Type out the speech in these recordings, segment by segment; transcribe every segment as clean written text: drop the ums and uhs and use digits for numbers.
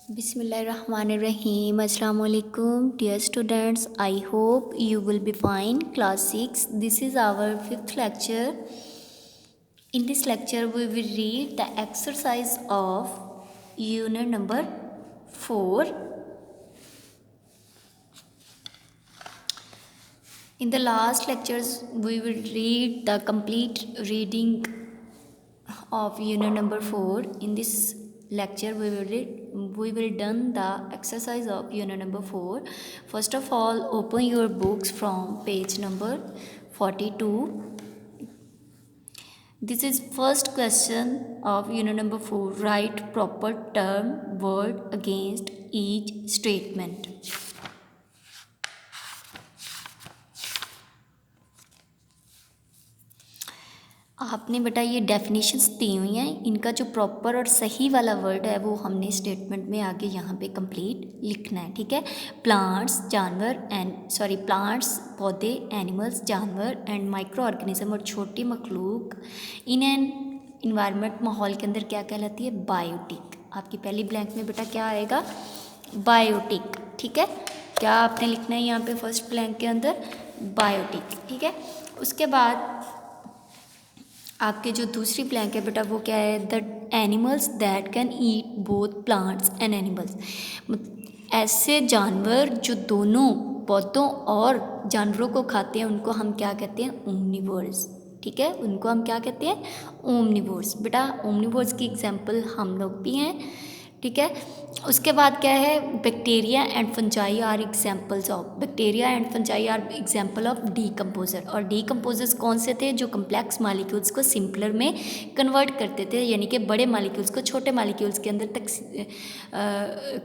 Bismillahirrahmanirrahim. Assalamu alaikum, dear students. I hope you will be fine. Class 6. This is our 5th lecture. In this lecture, we will read the exercise of unit number 4. In the last lectures, we will read the complete reading of unit number 4. In this lecture we will done the exercise of unit number 4. First of all, open your books from page number 42. This is first question of unit number 4. Write proper term word against each statement. आपने बेटा ये definitions दी हुई हैं, इनका जो proper और सही वाला वर्ड है वो हमने स्टेटमेंट में आगे यहाँ पे कंप्लीट लिखना है, ठीक है। प्लांट्स पौधे, एनिमल्स जानवर एंड माइक्रो ऑर्गेनिज्म और छोटी मखलूक इन एन इन्वायरमेंट माहौल के अंदर क्या कहलाती है? बायोटिक। आपकी पहली ब्लैंक में बेटा क्या आएगा? बायोटिक, ठीक है। क्या आपने लिखना है यहाँ पे फर्स्ट ब्लैंक के अंदर? बायोटिक, ठीक है। उसके बाद आपके जो दूसरी ब्लैंक है बेटा वो क्या है? The animals that can eat both plants and animals. ऐसे जानवर जो दोनों पौधों और जानवरों को खाते हैं उनको हम क्या कहते हैं? ओमनिवोर्स, ठीक है। उनको हम क्या कहते हैं? ओमनिवोर्स। बेटा ओमनिवोर्स की एग्जांपल हम लोग भी हैं, ठीक है। उसके बाद क्या है? Bacteria and fungi are examples of. Bacteria and fungi are example of decomposer. और डीकम्पोजर्स कौन से थे? जो कम्प्लेक्स मालिक्यूल्स को सिंपलर में कन्वर्ट करते थे, यानी कि बड़े मालिक्यूल्स को छोटे मालिक्यूल्स के अंदर तक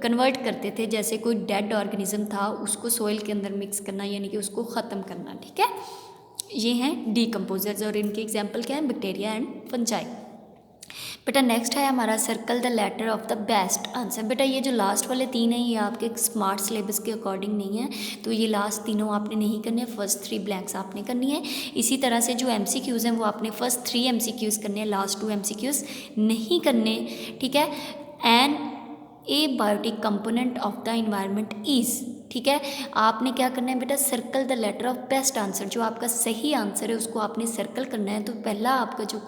कन्वर्ट करते थे। जैसे कोई डेड ऑर्गेनिज्म था उसको सोइल के अंदर मिक्स करना, यानी कि उसको ख़त्म करना, ठीक है। ये हैं डीकम्पोजर्स और इनके एग्जाम्पल क्या हैं? Bacteria and fungi. बेटा नेक्स्ट है हमारा circle the letter of the best answer. बेटा ये जो लास्ट वाले 3 हैं ये आपके स्मार्ट सिलेबस के अकॉर्डिंग नहीं है, तो ये लास्ट तीनों आपने नहीं करने, फर्स्ट 3 ब्लैंक्स आपने करनी है। इसी तरह से जो MCQs हैं वो आपने फर्स्ट 3 MCQs करने हैं, लास्ट 2 MCQs नहीं करने, ठीक है। And abiotic component of the environment is, ठीक है। आपने क्या करना है बेटा? Circle the letter of best answer. जो आपका सही आंसर है उसको आपने सर्कल करना है। तो पहला आपका जो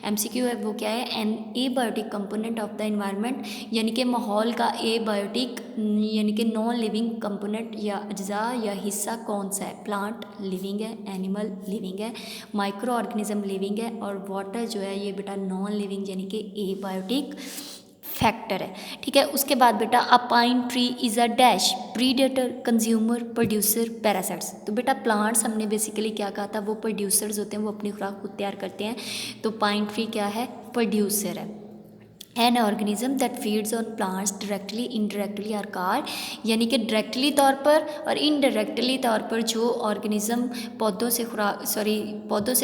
MCQ है वो क्या है? An abiotic component of the environment, यानी कि माहौल का ए बायोटिक यानी कि नॉन लिविंग कंपोनेंट या अज्जा या हिस्सा कौन सा है? प्लांट लिविंग है, एनिमल लिविंग है, माइक्रो ऑर्गेनिज्म लिविंग है और वाटर जो है ये बेटा नॉन लिविंग यानी कि ए बायोटिक फैक्टर है, ठीक है। उसके बाद बेटा a pine tree is a dash predator, consumer, producer, parasites. तो बेटा प्लांट्स हमने बेसिकली क्या कहा था? वो प्रोड्यूसर्स होते हैं, वो अपनी खुराक खुद तैयार करते हैं। तो पाइन ट्री क्या है? प्रोड्यूसर है। An organism that feeds on plants directly indirectly are called, यानी कि डायरेक्टली तौर पर और इनडायरेक्टली तौर पर जो ऑर्गेनिज्म पौधों से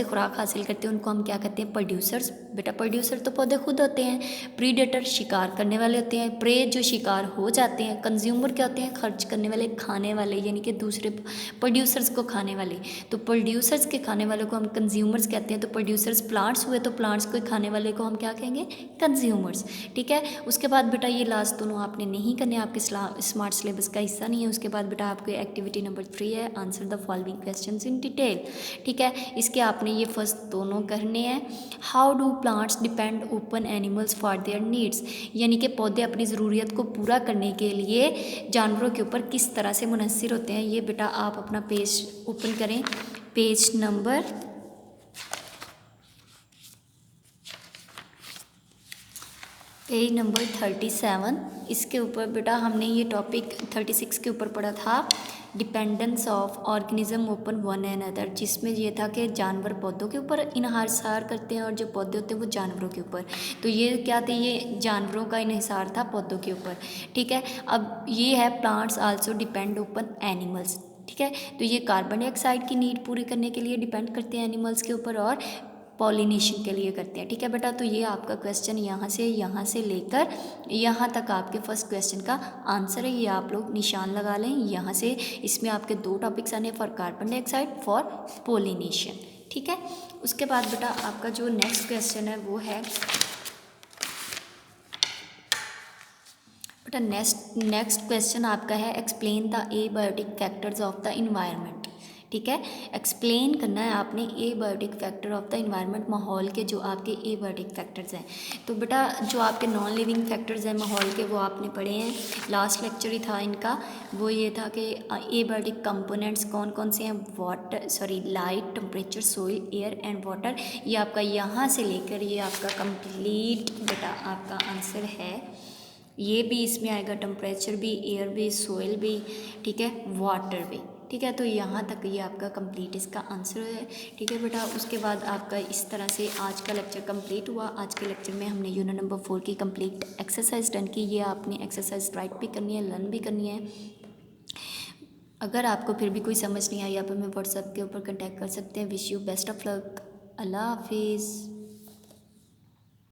खुराक हासिल करते हैं उनको हम क्या कहते हैं? प्रोड्यूसर्स। बेटा प्रोड्यूसर तो पौधे खुद होते हैं। प्रीडेटर शिकार करने वाले होते हैं। प्रे जो शिकार हो जाते हैं। कंज्यूमर क्या होते हैं? खर्च करने वाले, खाने वाले, यानी कि दूसरे प्रोड्यूसर्स को खाने वाले। तो प्रोड्यूसर्स के खाने वालों को हम कंज्यूमर्स कहते हैं। तो प्रोड्यूसर्स प्लांट्स हुए, तो प्लांट्स को खाने वाले को हम क्या कहेंगे? कंज्यूमर्स, ठीक है। उसके बाद बेटा ये लास्ट दोनों आपने नहीं करने, आपके स्मार्ट सिलेबस का हिस्सा नहीं है। उसके बाद बेटा आपके एक्टिविटी नंबर 3 है answer the following questions in detail, ठीक है। इसके आपने ये फर्स्ट दोनों करने हैं। How do plants depend open animals for their needs, यानी कि पौधे अपनी ज़रूरियत को पूरा करने के लिए जानवरों के ऊपर किस तरह से मुनहसर होते हैं। ये बेटा आप अपना पेज ओपन करें, पेज नंबर 37। इसके ऊपर बेटा हमने ये टॉपिक 36 के ऊपर पढ़ा था, dependence of organism open one and other, जिसमें ये था कि जानवर पौधों के ऊपर इन्हिसार करते हैं और जो पौधे होते हैं वो जानवरों के ऊपर। तो ये क्या थे? ये जानवरों का इन्हिसार था पौधों के ऊपर, ठीक है। अब ये है plants also depend open animals, ठीक है। तो ये कार्बन डाइऑक्साइड की नीड पूरी करने के लिए डिपेंड करते हैं एनिमल्स के ऊपर और पॉलिनेशन के लिए करते हैं, ठीक है बेटा। तो ये आपका क्वेश्चन यहाँ से लेकर यहाँ तक आपके फर्स्ट क्वेश्चन का आंसर है। ये आप लोग निशान लगा लें यहाँ से। इसमें आपके 2 टॉपिक्स आने, for carbon dioxide, for pollination, ठीक है। उसके बाद बेटा आपका जो नेक्स्ट क्वेश्चन है वो है बेटा नेक्स्ट क्वेश्चन आपका है explain the abiotic factors of the environment. ठीक है, एक्सप्लेन करना है आपने abiotic factor of the environment, माहौल के जो आपके एबायोटिक फैक्टर्स हैं। तो बेटा जो आपके नॉन लिविंग फैक्टर्स हैं माहौल के वो आपने पढ़े हैं, लास्ट लेक्चर ही था इनका, वो ये था कि एबायोटिक कंपोनेंट्स कौन कौन से हैं, light, temperature, soil, air and water. ये आपका यहाँ से लेकर ये आपका कंप्लीट बेटा आपका आंसर है। ये भी इसमें आएगा, टेम्परेचर भी, एयर भी, सोइल भी, ठीक है, वाटर भी। ठीक है, तो यहाँ तक ये आपका कंप्लीट इसका आंसर है। ठीक है बेटा, उसके बाद आपका इस तरह से आज का लेक्चर कंप्लीट हुआ। आज के लेक्चर में हमने यूनिट नंबर 4 की कंप्लीट एक्सरसाइज डन की। ये आपने एक्सरसाइज राइट भी करनी है, लर्न भी करनी है। अगर आपको फिर भी कोई समझ नहीं आई, आप हमें व्हाट्सएप के ऊपर कॉन्टैक्ट कर सकते हैं। Wish you best of luck. Allah हाफिज़।